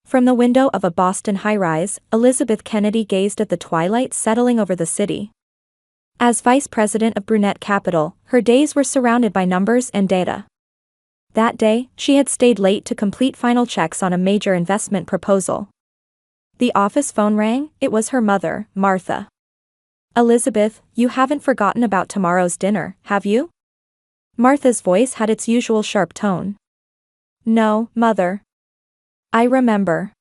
From the window of a Boston high-rise, Elizabeth Kennedy gazed at the twilight settling over the city. As vice president of Brunette Capital, her days were surrounded by numbers and data. That day, she had stayed late to complete final checks on a major investment proposal. The office phone rang. It was her mother, Martha. "Elizabeth, you haven't forgotten about tomorrow's dinner, have you?" Martha's voice had its usual sharp tone. "No, Mother. I remember.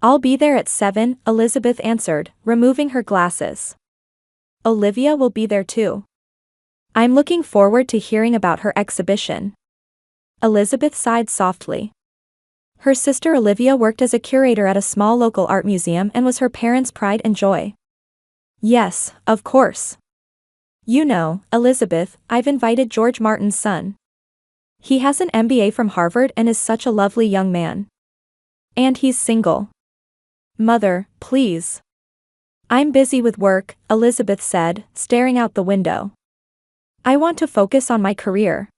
I'll be there at 7, Elizabeth answered, removing her glasses. "Olivia will be there too. I'm looking forward to hearing about her exhibition." Elizabeth sighed softly. Her sister Olivia worked as a curator at a small local art museum and was her parents' pride and joy. "Yes, of course. You know, Elizabeth, I've invited George Martin's son. He has an MBA from Harvard and is such a lovely young man. And he's single." "Mother, please." "I'm busy with work," Elizabeth said, staring out the window. "I want to focus on my career."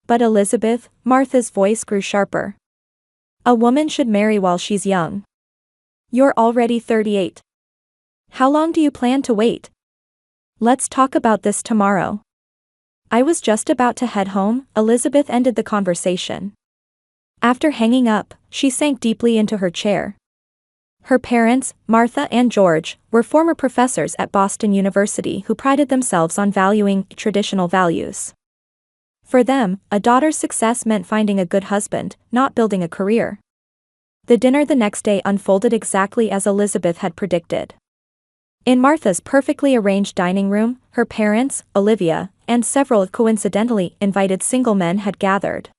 "But Elizabeth," Martha's voice grew sharper. "A woman should marry while she's young. You're already 38. How long do you plan to wait? Let's talk about this tomorrow." "I was just about to head home," Elizabeth ended the conversation. After hanging up, she sank deeply into her chair. Her parents, Martha and George, were former professors at Boston University who prided themselves on valuing traditional values. For them, a daughter's success meant finding a good husband, not building a career. The dinner the next day unfolded exactly as Elizabeth had predicted. In Martha's perfectly arranged dining room, her parents, Olivia, and several coincidentally invited single men had gathered.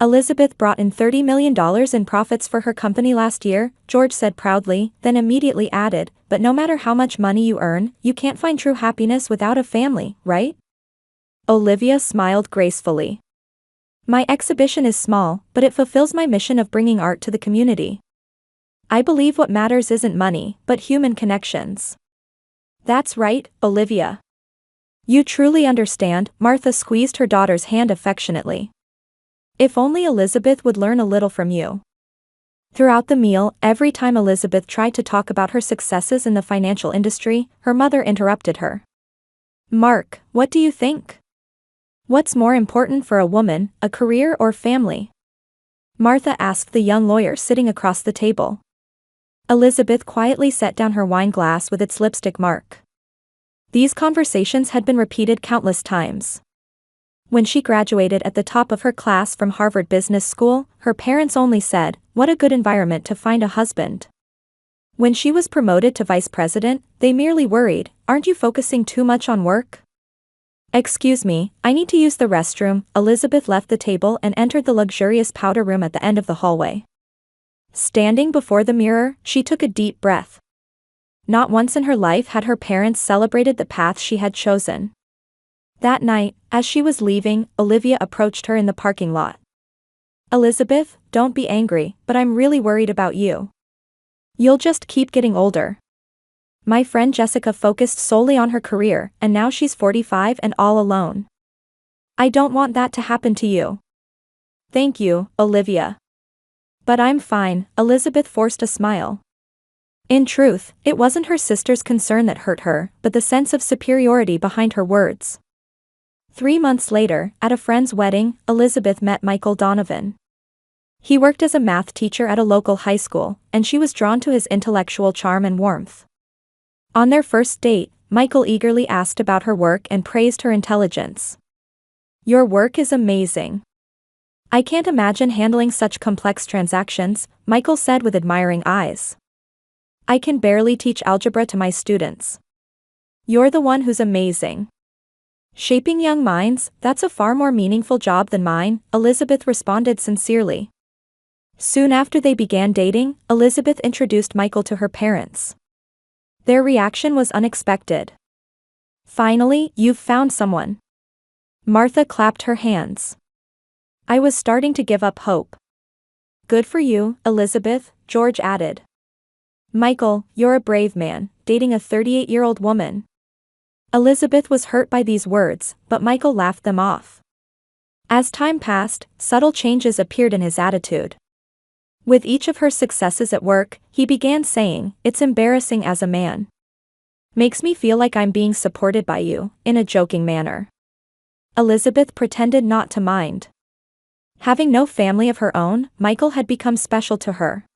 "Elizabeth brought in $30 million in profits for her company last year," George said proudly, then immediately added, "But no matter how much money you earn, you can't find true happiness without a family, right?" Olivia smiled gracefully. "My exhibition is small, but it fulfills my mission of bringing art to the community. I believe what matters isn't money, but human connections." "That's right, Olivia. You truly understand," Martha squeezed her daughter's hand affectionately. "If only Elizabeth would learn a little from you." Throughout the meal, every time Elizabeth tried to talk about her successes in the financial industry, her mother interrupted her. "Mark, what do you think? What's more important for a woman, a career or family?" Martha asked the young lawyer sitting across the table. Elizabeth quietly set down her wine glass with its lipstick mark. These conversations had been repeated countless times. When she graduated at the top of her class from Harvard Business School, her parents only said, "What a good environment to find a husband." When she was promoted to vice president, they merely worried, "Aren't you focusing too much on work?" "Excuse me, I need to use the restroom." Elizabeth left the table and entered the luxurious powder room at the end of the hallway. Standing before the mirror, she took a deep breath. Not once in her life had her parents celebrated the path she had chosen. That night, as she was leaving, Olivia approached her in the parking lot. "Elizabeth, don't be angry, but I'm really worried about you. You'll just keep getting older. My friend Jessica focused solely on her career, and now she's 45 and all alone. I don't want that to happen to you." "Thank you, Olivia. But I'm fine," Elizabeth forced a smile. In truth, it wasn't her sister's concern that hurt her, but the sense of superiority behind her words. 3 months later, at a friend's wedding, Elizabeth met Michael Donovan. He worked as a math teacher at a local high school, and she was drawn to his intellectual charm and warmth. On their first date, Michael eagerly asked about her work and praised her intelligence. "Your work is amazing. I can't imagine handling such complex transactions," Michael said with admiring eyes. "I can barely teach algebra to my students. You're the one who's amazing. Shaping young minds, that's a far more meaningful job than mine," Elizabeth responded sincerely. Soon after they began dating, Elizabeth introduced Michael to her parents. Their reaction was unexpected. "Finally, you've found someone." Martha clapped her hands. "I was starting to give up hope." "Good for you, Elizabeth," George added. "Michael, you're a brave man, dating a 38-year-old woman." Elizabeth was hurt by these words, but Michael laughed them off. As time passed, subtle changes appeared in his attitude. With each of her successes at work, he began saying, "It's embarrassing as a man. Makes me feel like I'm being supported by you," in a joking manner. Elizabeth pretended not to mind. Having no family of her own, Michael had become special to her.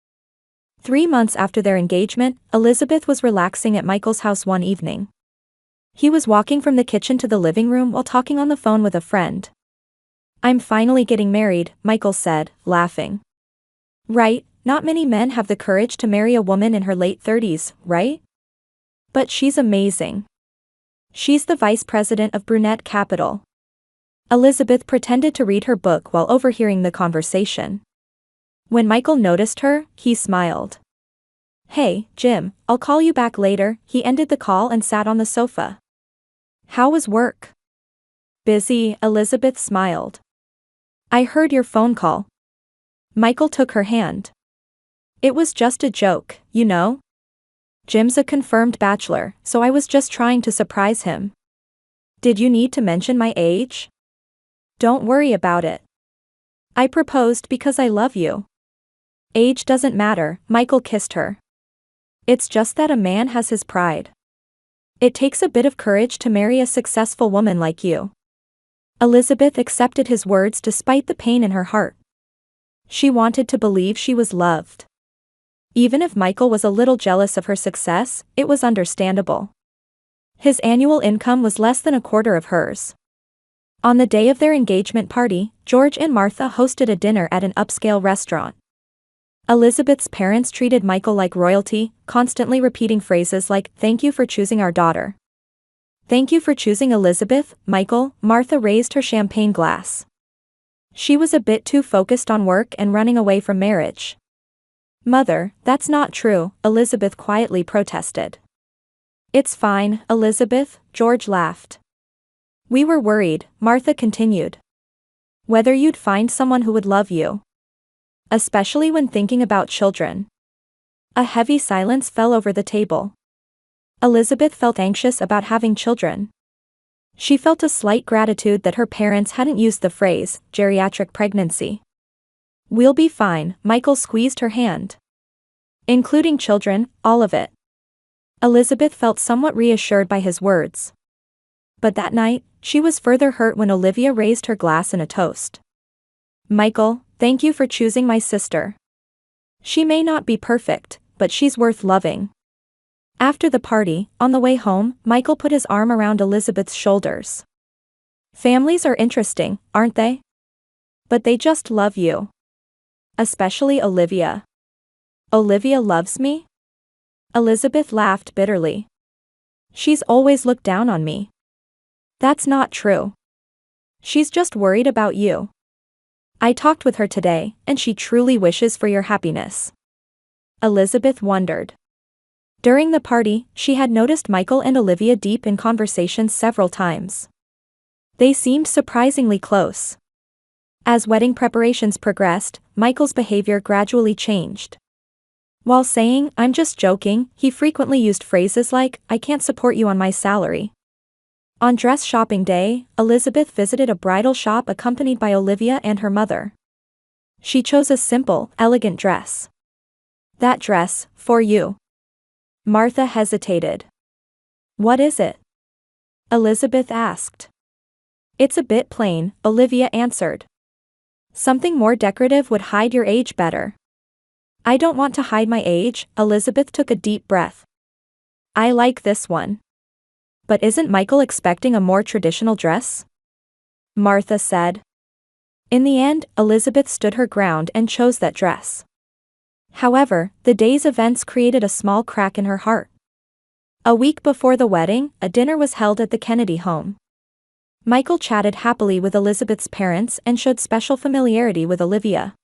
3 months after their engagement, Elizabeth was relaxing at Michael's house one evening. He was walking from the kitchen to the living room while talking on the phone with a friend. "I'm finally getting married," Michael said, laughing. "Right, not many men have the courage to marry a woman in her late 30s, right? But she's amazing. She's the vice president of Brunette Capital." Elizabeth pretended to read her book while overhearing the conversation. When Michael noticed her, he smiled. "Hey, Jim, I'll call you back later." He ended the call and sat on the sofa. "How was work?" "Busy," Elizabeth smiled. "I heard your phone call." Michael took her hand. "It was just a joke, you know? Jim's a confirmed bachelor, so I was just trying to surprise him." "Did you need to mention my age?" "Don't worry about it. I proposed because I love you. Age doesn't matter." Michael kissed her. "It's just that a man has his pride. It takes a bit of courage to marry a successful woman like you." Elizabeth accepted his words despite the pain in her heart. She wanted to believe she was loved. Even if Michael was a little jealous of her success, it was understandable. His annual income was less than a quarter of hers. On the day of their engagement party, George and Martha hosted a dinner at an upscale restaurant. Elizabeth's parents treated Michael like royalty, constantly repeating phrases like, "Thank you for choosing our daughter." "Thank you for choosing Elizabeth, Michael." Martha raised her champagne glass. She was a bit too focused on work and running away from marriage. "Mother, that's not true," Elizabeth quietly protested. "It's fine, Elizabeth," George laughed. "We were worried," Martha continued. "Whether you'd find someone who would love you. Especially when thinking about children." A heavy silence fell over the table. Elizabeth felt anxious about having children. She felt a slight gratitude that her parents hadn't used the phrase, geriatric pregnancy. "We'll be fine," Michael squeezed her hand. "Including children, all of it." Elizabeth felt somewhat reassured by his words. But that night, she was further hurt when Olivia raised her glass in a toast. "Michael, thank you for choosing my sister. She may not be perfect, but she's worth loving." After the party, on the way home, Michael put his arm around Elizabeth's shoulders. "Families are interesting, aren't they? But they just love you. Especially Olivia." "Olivia loves me?" Elizabeth laughed bitterly. "She's always looked down on me." "That's not true. She's just worried about you. I talked with her today, and she truly wishes for your happiness." Elizabeth wondered. During the party, she had noticed Michael and Olivia deep in conversation several times. They seemed surprisingly close. As wedding preparations progressed, Michael's behavior gradually changed. While saying, "I'm just joking," he frequently used phrases like, "I can't support you on my salary." On dress shopping day, Elizabeth visited a bridal shop accompanied by Olivia and her mother. She chose a simple, elegant dress. "That dress, for you." Martha hesitated. "What is it?" Elizabeth asked. "It's a bit plain," Olivia answered. "Something more decorative would hide your age better." "I don't want to hide my age," Elizabeth took a deep breath. "I like this one." "But isn't Michael expecting a more traditional dress?" Martha said. In the end, Elizabeth stood her ground and chose that dress. However, the day's events created a small crack in her heart. A week before the wedding, a dinner was held at the Kennedy home. Michael chatted happily with Elizabeth's parents and showed special familiarity with Olivia.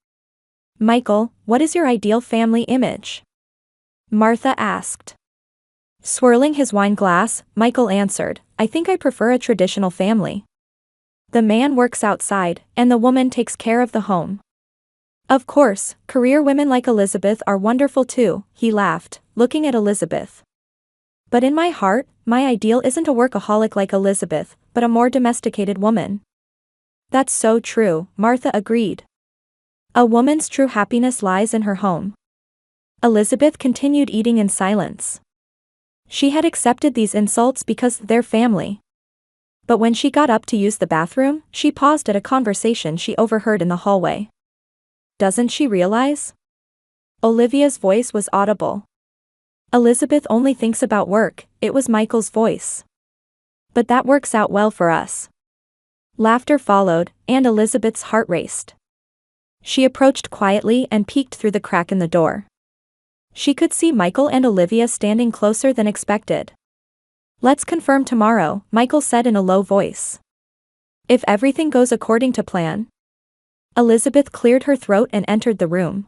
"Michael, what is your ideal family image?" Martha asked. Swirling his wine glass, Michael answered, "I think I prefer a traditional family. The man works outside, and the woman takes care of the home. Of course, career women like Elizabeth are wonderful too," he laughed, looking at Elizabeth. "But in my heart, my ideal isn't a workaholic like Elizabeth, but a more domesticated woman." "That's so true," Martha agreed. A woman's true happiness lies in her home. Elizabeth continued eating in silence. She had accepted these insults because they're family. But when she got up to use the bathroom, she paused at a conversation she overheard in the hallway. Doesn't she realize? Olivia's voice was audible. Elizabeth only thinks about work, it was Michael's voice. But that works out well for us. Laughter followed, and Elizabeth's heart raced. She approached quietly and peeked through the crack in the door. She could see Michael and Olivia standing closer than expected. Let's confirm tomorrow, Michael said in a low voice. If everything goes according to plan. Elizabeth cleared her throat and entered the room.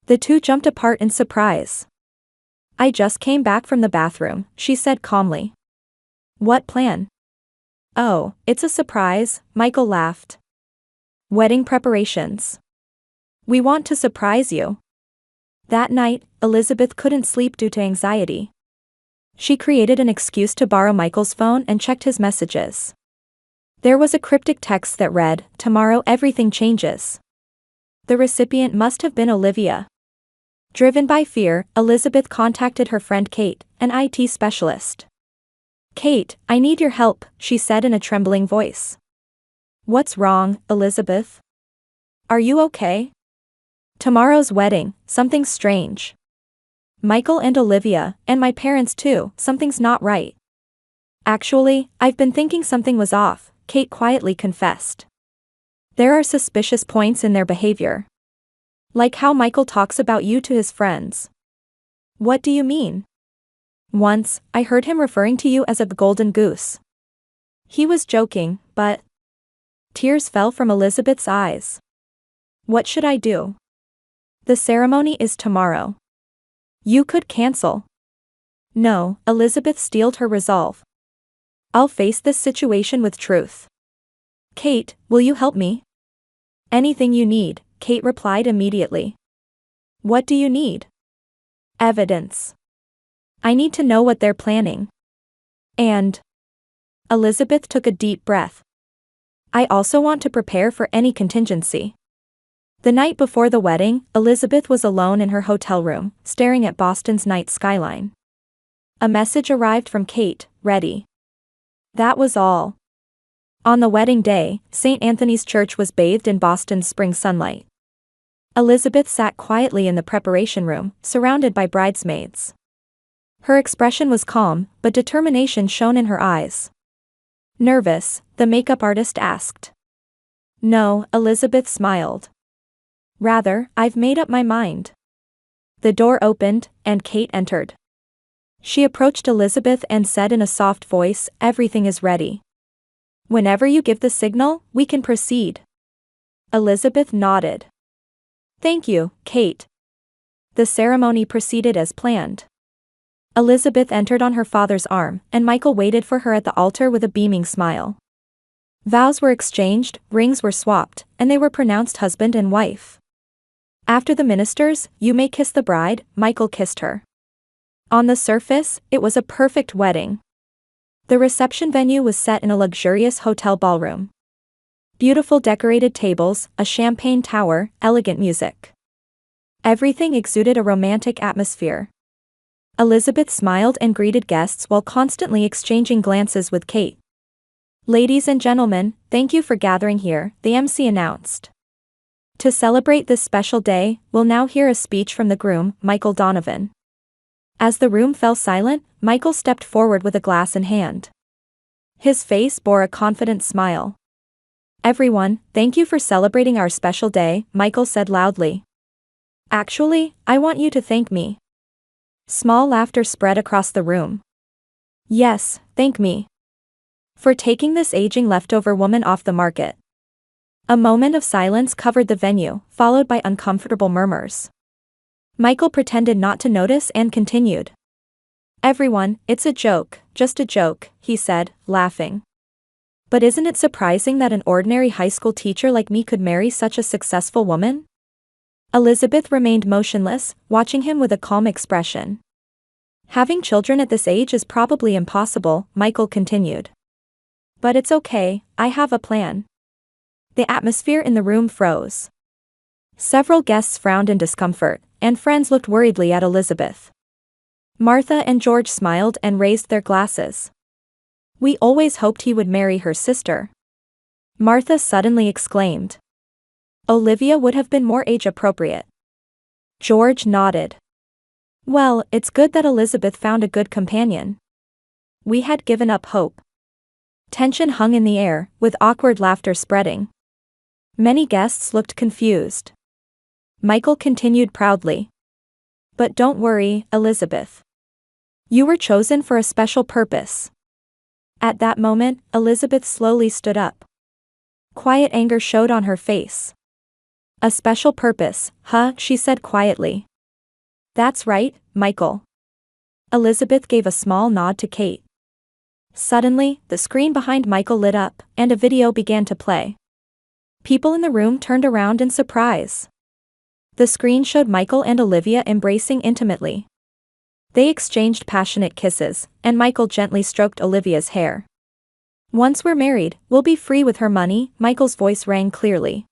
The two jumped apart in surprise. I just came back from the bathroom, she said calmly. What plan? Oh, it's a surprise, Michael laughed. Wedding preparations. We want to surprise you. That night, Elizabeth couldn't sleep due to anxiety. She created an excuse to borrow Michael's phone and checked his messages. There was a cryptic text that read, "Tomorrow everything changes." The recipient must have been Olivia. Driven by fear, Elizabeth contacted her friend Kate, an IT specialist. Kate, I need your help, she said in a trembling voice. What's wrong, Elizabeth? Are you okay? Tomorrow's wedding, something's strange. Michael and Olivia, and my parents too, something's not right. Actually, I've been thinking something was off, Kate quietly confessed. There are suspicious points in their behavior. Like how Michael talks about you to his friends. What do you mean? Once, I heard him referring to you as a golden goose. He was joking, but... Tears fell from Elizabeth's eyes. What should I do? The ceremony is tomorrow. You could cancel. No, Elizabeth steeled her resolve. I'll face this situation with truth. Kate, will you help me? Anything you need, Kate replied immediately. What do you need? Evidence. I need to know what they're planning. And... Elizabeth took a deep breath. I also want to prepare for any contingency. The night before the wedding, Elizabeth was alone in her hotel room, staring at Boston's night skyline. A message arrived from Kate, ready. That was all. On the wedding day, St. Anthony's Church was bathed in Boston's spring sunlight. Elizabeth sat quietly in the preparation room, surrounded by bridesmaids. Her expression was calm, but determination shone in her eyes. Nervous, the makeup artist asked. No, Elizabeth smiled. Rather, I've made up my mind. The door opened, and Kate entered. She approached Elizabeth and said in a soft voice, everything is ready. Whenever you give the signal, we can proceed. Elizabeth nodded. Thank you, Kate. The ceremony proceeded as planned. Elizabeth entered on her father's arm, and Michael waited for her at the altar with a beaming smile. Vows were exchanged, rings were swapped, and they were pronounced husband and wife. After the ministers, "You may kiss the bride," Michael kissed her. On the surface, it was a perfect wedding. The reception venue was set in a luxurious hotel ballroom. Beautiful decorated tables, a champagne tower, elegant music. Everything exuded a romantic atmosphere. Elizabeth smiled and greeted guests while constantly exchanging glances with Kate. Ladies and gentlemen, thank you for gathering here, the MC announced. To celebrate this special day, we'll now hear a speech from the groom, Michael Donovan. As the room fell silent, Michael stepped forward with a glass in hand. His face bore a confident smile. Everyone, thank you for celebrating our special day, Michael said loudly. Actually, I want you to thank me. Small laughter spread across the room. Yes, thank me. For taking this aging leftover woman off the market. A moment of silence covered the venue, followed by uncomfortable murmurs. Michael pretended not to notice and continued. Everyone, it's a joke, just a joke, he said, laughing. But isn't it surprising that an ordinary high school teacher like me could marry such a successful woman? Elizabeth remained motionless, watching him with a calm expression. Having children at this age is probably impossible, Michael continued. But it's okay, I have a plan. The atmosphere in the room froze. Several guests frowned in discomfort, and friends looked worriedly at Elizabeth. Martha and George smiled and raised their glasses. We always hoped he would marry her sister. Martha suddenly exclaimed. Olivia would have been more age-appropriate. George nodded. Well, it's good that Elizabeth found a good companion. We had given up hope. Tension hung in the air, with awkward laughter spreading. Many guests looked confused. Michael continued proudly. But don't worry, Elizabeth. You were chosen for a special purpose. At that moment, Elizabeth slowly stood up. Quiet anger showed on her face. A special purpose, huh? She said quietly. That's right, Michael. Elizabeth gave a small nod to Kate. Suddenly, the screen behind Michael lit up, and a video began to play. People in the room turned around in surprise. The screen showed Michael and Olivia embracing intimately. They exchanged passionate kisses, and Michael gently stroked Olivia's hair. Once we're married, we'll be free with her money, Michael's voice rang clearly.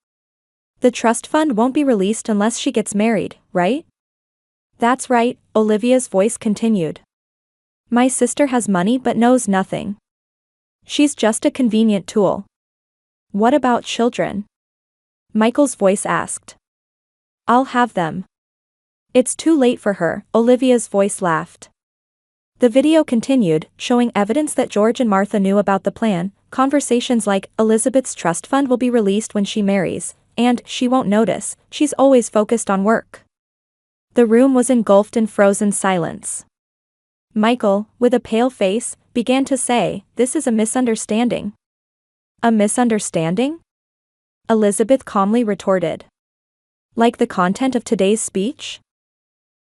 The trust fund won't be released unless she gets married, right? That's right, Olivia's voice continued. My sister has money but knows nothing. She's just a convenient tool. What about children? Michael's voice asked. I'll have them. It's too late for her, Olivia's voice laughed. The video continued, showing evidence that George and Martha knew about the plan, conversations like, Elizabeth's trust fund will be released when she marries, and, she won't notice, she's always focused on work. The room was engulfed in frozen silence. Michael, with a pale face, began to say, this is a misunderstanding. A misunderstanding? Elizabeth calmly retorted. Like the content of today's speech?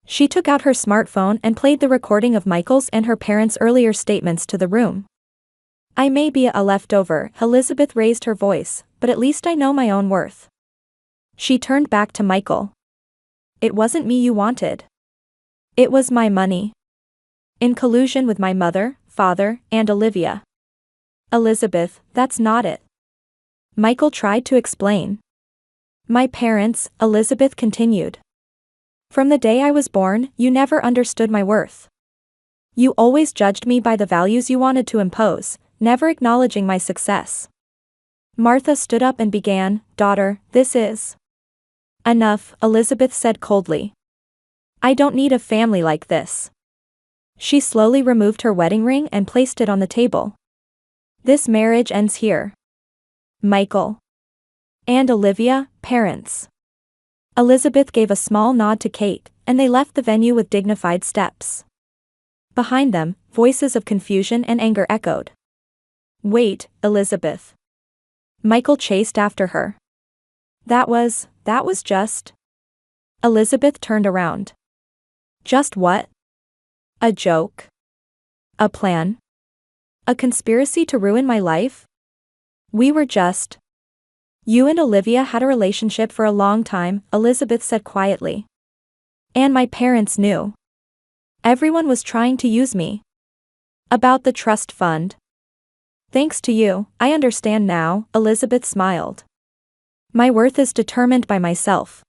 She took out her smartphone and played the recording of Michael's and her parents' earlier statements to the room. I may be a leftover, Elizabeth raised her voice, but at least I know my own worth. She turned back to Michael. It wasn't me you wanted. It was my money. In collusion with my mother, father, and Olivia. Elizabeth, that's not it. Michael tried to explain. My parents, Elizabeth continued. From the day I was born, you never understood my worth. You always judged me by the values you wanted to impose, never acknowledging my success. Martha stood up and began, Daughter, this is enough, Elizabeth said coldly. I don't need a family like this. She slowly removed her wedding ring and placed it on the table. This marriage ends here. Michael. And Olivia, parents. Elizabeth gave a small nod to Kate, and they left the venue with dignified steps. Behind them, voices of confusion and anger echoed. Wait, Elizabeth. Michael chased after her. That was just. Elizabeth turned around. Just what? A joke? A plan? A conspiracy to ruin my life? We were just. You and Olivia had a relationship for a long time, Elizabeth said quietly. And my parents knew. Everyone was trying to use me. About the trust fund. Thanks to you, I understand now, Elizabeth smiled. My worth is determined by myself.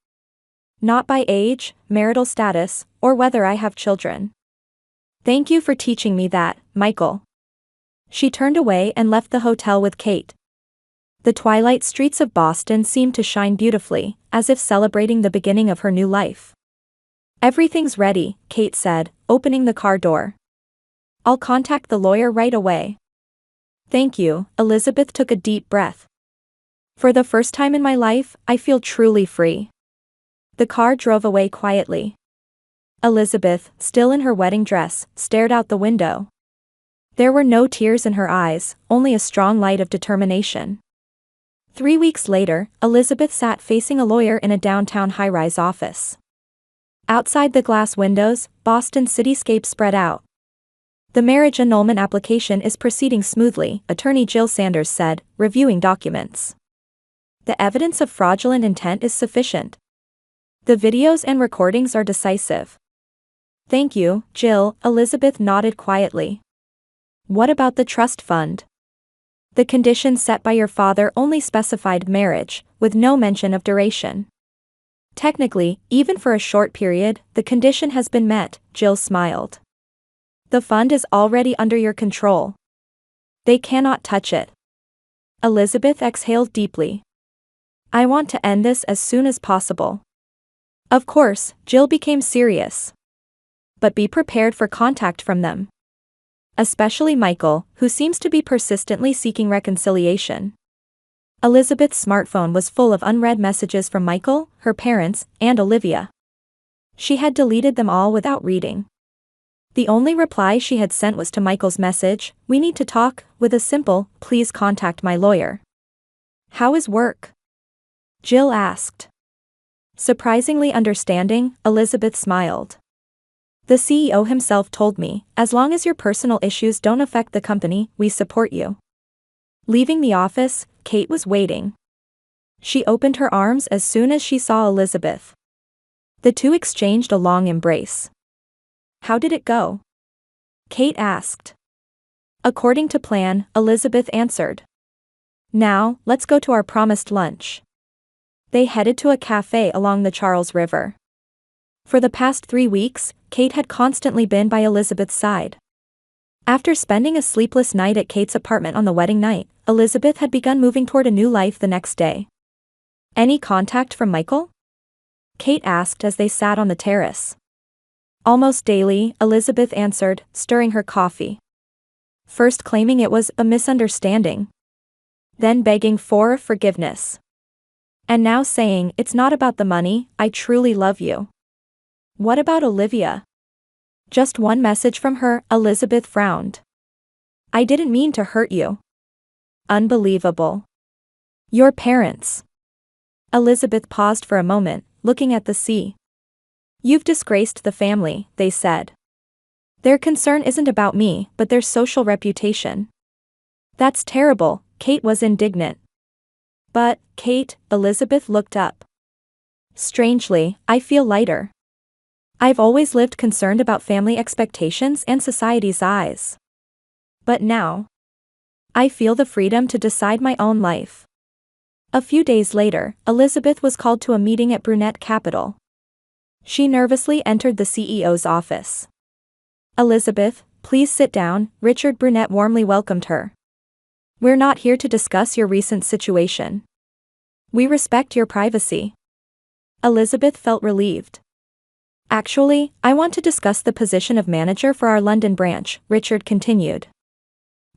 Not by age, marital status, or whether I have children. Thank you for teaching me that, Michael. She turned away and left the hotel with Kate. The twilight streets of Boston seemed to shine beautifully, as if celebrating the beginning of her new life. Everything's ready, Kate said, opening the car door. I'll contact the lawyer right away. Thank you, Elizabeth took a deep breath. For the first time in my life, I feel truly free. The car drove away quietly. Elizabeth, still in her wedding dress, stared out the window. There were no tears in her eyes, only a strong light of determination. 3 weeks later, Elizabeth sat facing a lawyer in a downtown high-rise office. Outside the glass windows, Boston's cityscape spread out. The marriage annulment application is proceeding smoothly, Attorney Jill Sanders said, reviewing documents. The evidence of fraudulent intent is sufficient. The videos and recordings are decisive. Thank you, Jill, Elizabeth nodded quietly. What about the trust fund? The conditions set by your father only specified marriage, with no mention of duration. Technically, even for a short period, the condition has been met, Jill smiled. The fund is already under your control. They cannot touch it. Elizabeth exhaled deeply. I want to end this as soon as possible. Of course, Jill became serious. But be prepared for contact from them. Especially Michael, who seems to be persistently seeking reconciliation. Elizabeth's smartphone was full of unread messages from Michael, her parents, and Olivia. She had deleted them all without reading. The only reply she had sent was to Michael's message, "We need to talk," with a simple, "Please contact my lawyer." How is work? Jill asked. Surprisingly understanding, Elizabeth smiled. The CEO himself told me, as long as your personal issues don't affect the company, we support you. Leaving the office, Kate was waiting. She opened her arms as soon as she saw Elizabeth. The two exchanged a long embrace. How did it go? Kate asked. According to plan, Elizabeth answered. Now, let's go to our promised lunch. They headed to a cafe along the Charles River. For the past 3 weeks, Kate had constantly been by Elizabeth's side. After spending a sleepless night at Kate's apartment on the wedding night, Elizabeth had begun moving toward a new life the next day. Any contact from Michael? Kate asked as they sat on the terrace. Almost daily, Elizabeth answered, stirring her coffee. First claiming it was a misunderstanding. Then begging for forgiveness. And now saying, "It's not about the money, I truly love you." What about Olivia? Just one message from her, Elizabeth frowned. I didn't mean to hurt you. Unbelievable. Your parents. Elizabeth paused for a moment, looking at the sea. You've disgraced the family, they said. Their concern isn't about me, but their social reputation. That's terrible, Kate was indignant. But, Kate, Elizabeth looked up. Strangely, I feel lighter. I've always lived concerned about family expectations and society's eyes. But now, I feel the freedom to decide my own life. A few days later, Elizabeth was called to a meeting at Brunette Capital. She nervously entered the CEO's office. Elizabeth, please sit down, Richard Brunette warmly welcomed her. We're not here to discuss your recent situation. We respect your privacy. Elizabeth felt relieved. Actually, I want to discuss the position of manager for our London branch, Richard continued.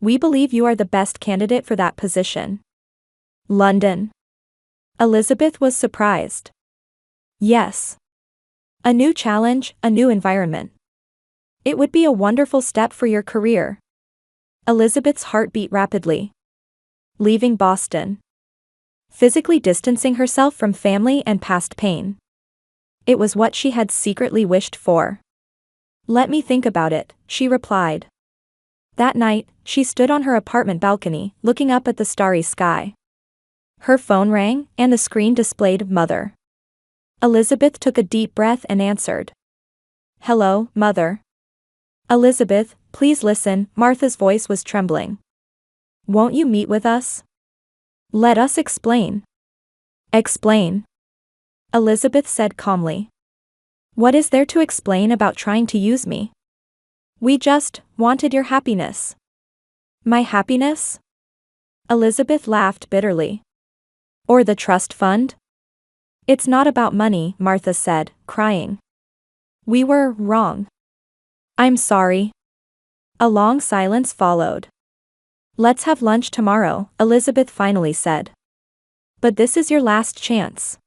We believe you are the best candidate for that position. London. Elizabeth was surprised. Yes. A new challenge, a new environment. It would be a wonderful step for your career. Elizabeth's heart beat rapidly. Leaving Boston. Physically distancing herself from family and past pain. It was what she had secretly wished for. Let me think about it, she replied. That night, she stood on her apartment balcony, looking up at the starry sky. Her phone rang, and the screen displayed Mother. Elizabeth took a deep breath and answered. Hello, Mother. Elizabeth, please listen, Martha's voice was trembling. Won't you meet with us? Let us explain. Explain. Elizabeth said calmly. What is there to explain about trying to use me? We just wanted your happiness. My happiness? Elizabeth laughed bitterly. Or the trust fund? It's not about money, Martha said, crying. We were wrong. I'm sorry. A long silence followed. Let's have lunch tomorrow, Elizabeth finally said. But this is your last chance.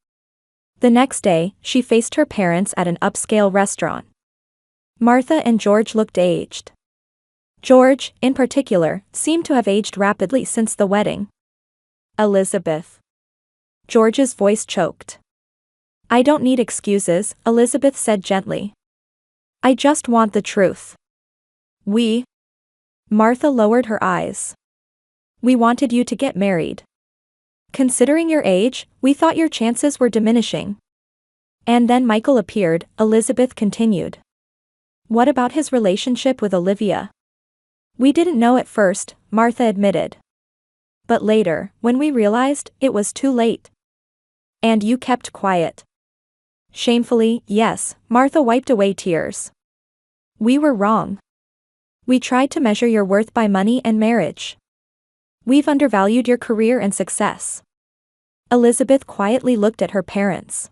The next day, she faced her parents at an upscale restaurant. Martha and George looked aged. George, in particular, seemed to have aged rapidly since the wedding. Elizabeth. George's voice choked. I don't need excuses, Elizabeth said gently. I just want the truth. We. Martha lowered her eyes. We wanted you to get married. Considering your age, we thought your chances were diminishing. And then Michael appeared, Elizabeth continued. What about his relationship with Olivia? We didn't know at first, Martha admitted. But later, when we realized, it was too late. And you kept quiet. Shamefully, yes, Martha wiped away tears. We were wrong. We tried to measure your worth by money and marriage. We've undervalued your career and success. Elizabeth quietly looked at her parents.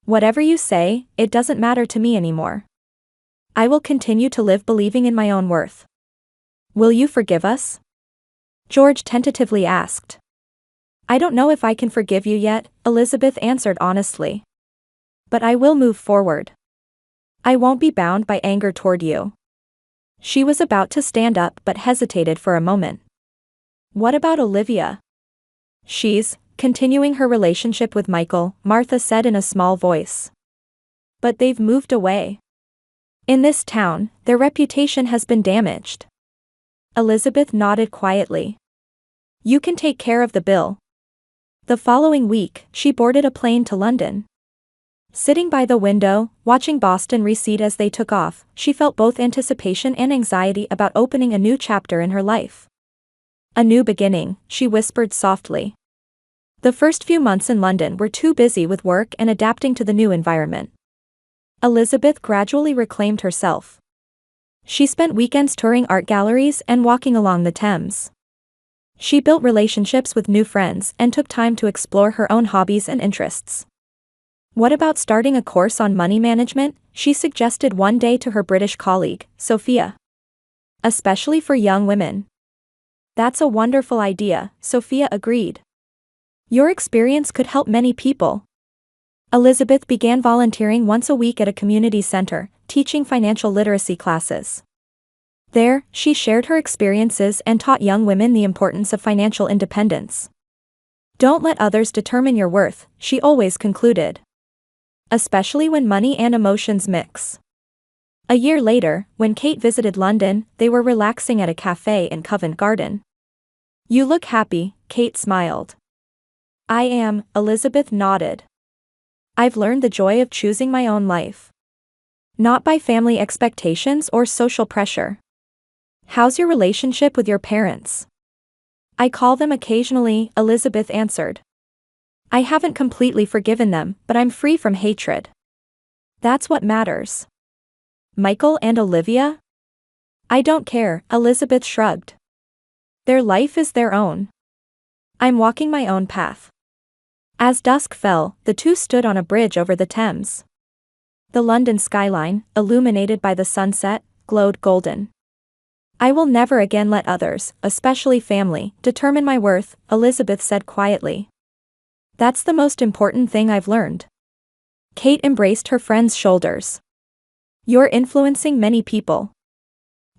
Whatever you say, it doesn't matter to me anymore. I will continue to live believing in my own worth. Will you forgive us? George tentatively asked. I don't know if I can forgive you yet, Elizabeth answered honestly. But I will move forward. I won't be bound by anger toward you. She was about to stand up but hesitated for a moment. What about Olivia? She's continuing her relationship with Michael, Martha said in a small voice. But they've moved away. In this town, their reputation has been damaged. Elizabeth nodded quietly. You can take care of the bill. The following week, she boarded a plane to London. Sitting by the window, watching Boston recede as they took off, she felt both anticipation and anxiety about opening a new chapter in her life. A new beginning, she whispered softly. The first few months in London were too busy with work and adapting to the new environment. Elizabeth gradually reclaimed herself. She spent weekends touring art galleries and walking along the Thames. She built relationships with new friends and took time to explore her own hobbies and interests. What about starting a course on money management? She suggested one day to her British colleague, Sophia. Especially for young women. That's a wonderful idea, Sophia agreed. Your experience could help many people. Elizabeth began volunteering once a week at a community center, teaching financial literacy classes. There, she shared her experiences and taught young women the importance of financial independence. Don't let others determine your worth, she always concluded. Especially when money and emotions mix. A year later, when Kate visited London, they were relaxing at a cafe in Covent Garden. You look happy, Kate smiled. I am, Elizabeth nodded. I've learned the joy of choosing my own life. Not by family expectations or social pressure. How's your relationship with your parents? I call them occasionally, Elizabeth answered. I haven't completely forgiven them, but I'm free from hatred. That's what matters. Michael and Olivia? I don't care, Elizabeth shrugged. Their life is their own. I'm walking my own path. As dusk fell, the two stood on a bridge over the Thames. The London skyline, illuminated by the sunset, glowed golden. I will never again let others, especially family, determine my worth, Elizabeth said quietly. That's the most important thing I've learned. Kate embraced her friend's shoulders. You're influencing many people.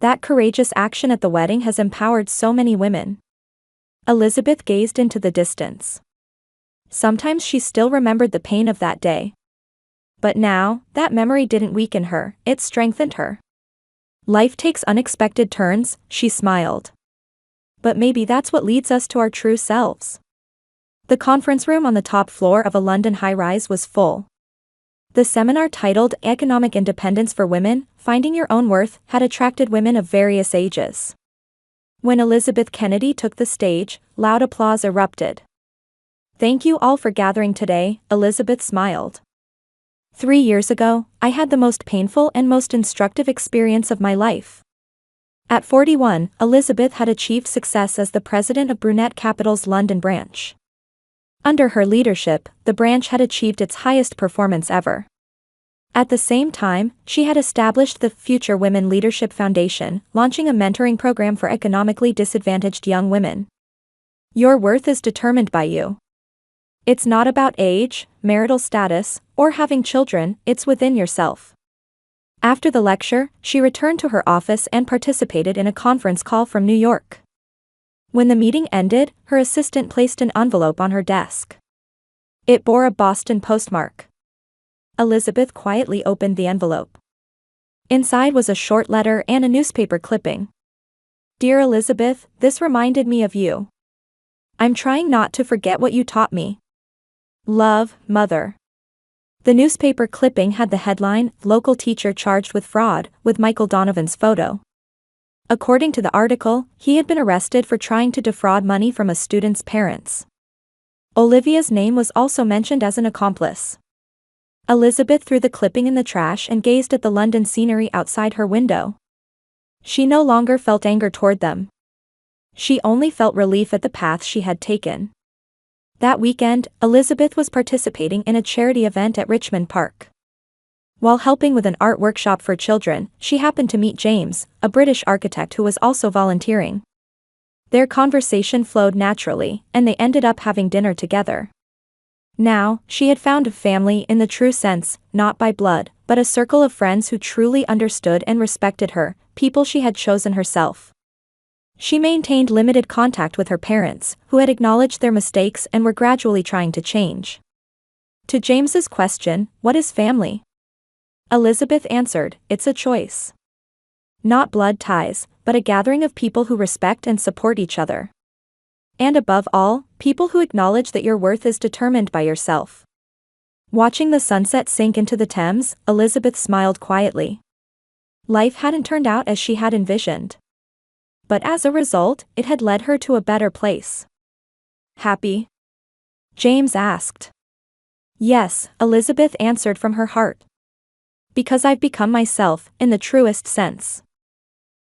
That courageous action at the wedding has empowered so many women. Elizabeth gazed into the distance. Sometimes she still remembered the pain of that day. But now, that memory didn't weaken her, it strengthened her. Life takes unexpected turns, she smiled. But maybe that's what leads us to our true selves. The conference room on the top floor of a London high-rise was full. The seminar titled Economic Independence for Women, Finding Your Own Worth, had attracted women of various ages. When Elizabeth Kennedy took the stage, loud applause erupted. Thank you all for gathering today, Elizabeth smiled. 3 years ago, I had the most painful and most instructive experience of my life. At 41, Elizabeth had achieved success as the president of Brunette Capital's London branch. Under her leadership, the branch had achieved its highest performance ever. At the same time, she had established the Future Women Leadership Foundation, launching a mentoring program for economically disadvantaged young women. Your worth is determined by you. It's not about age, marital status, or having children, it's within yourself. After the lecture, she returned to her office and participated in a conference call from New York. When the meeting ended, her assistant placed an envelope on her desk. It bore a Boston postmark. Elizabeth quietly opened the envelope. Inside was a short letter and a newspaper clipping. Dear Elizabeth, this reminded me of you. I'm trying not to forget what you taught me. Love, Mother. The newspaper clipping had the headline, Local Teacher Charged with Fraud, with Michael Donovan's photo. According to the article, he had been arrested for trying to defraud money from a student's parents. Olivia's name was also mentioned as an accomplice. Elizabeth threw the clipping in the trash and gazed at the London scenery outside her window. She no longer felt anger toward them. She only felt relief at the path she had taken. That weekend, Elizabeth was participating in a charity event at Richmond Park. While helping with an art workshop for children, she happened to meet James, a British architect who was also volunteering. Their conversation flowed naturally, and they ended up having dinner together. Now, she had found a family in the true sense, not by blood, but a circle of friends who truly understood and respected her, people she had chosen herself. She maintained limited contact with her parents, who had acknowledged their mistakes and were gradually trying to change. To James's question, "What is family?" Elizabeth answered, "It's a choice. Not blood ties, but a gathering of people who respect and support each other. And above all, people who acknowledge that your worth is determined by yourself." Watching the sunset sink into the Thames, Elizabeth smiled quietly. Life hadn't turned out as she had envisioned. But as a result, it had led her to a better place. "Happy?" James asked. "Yes," Elizabeth answered from her heart. "Because I've become myself, in the truest sense."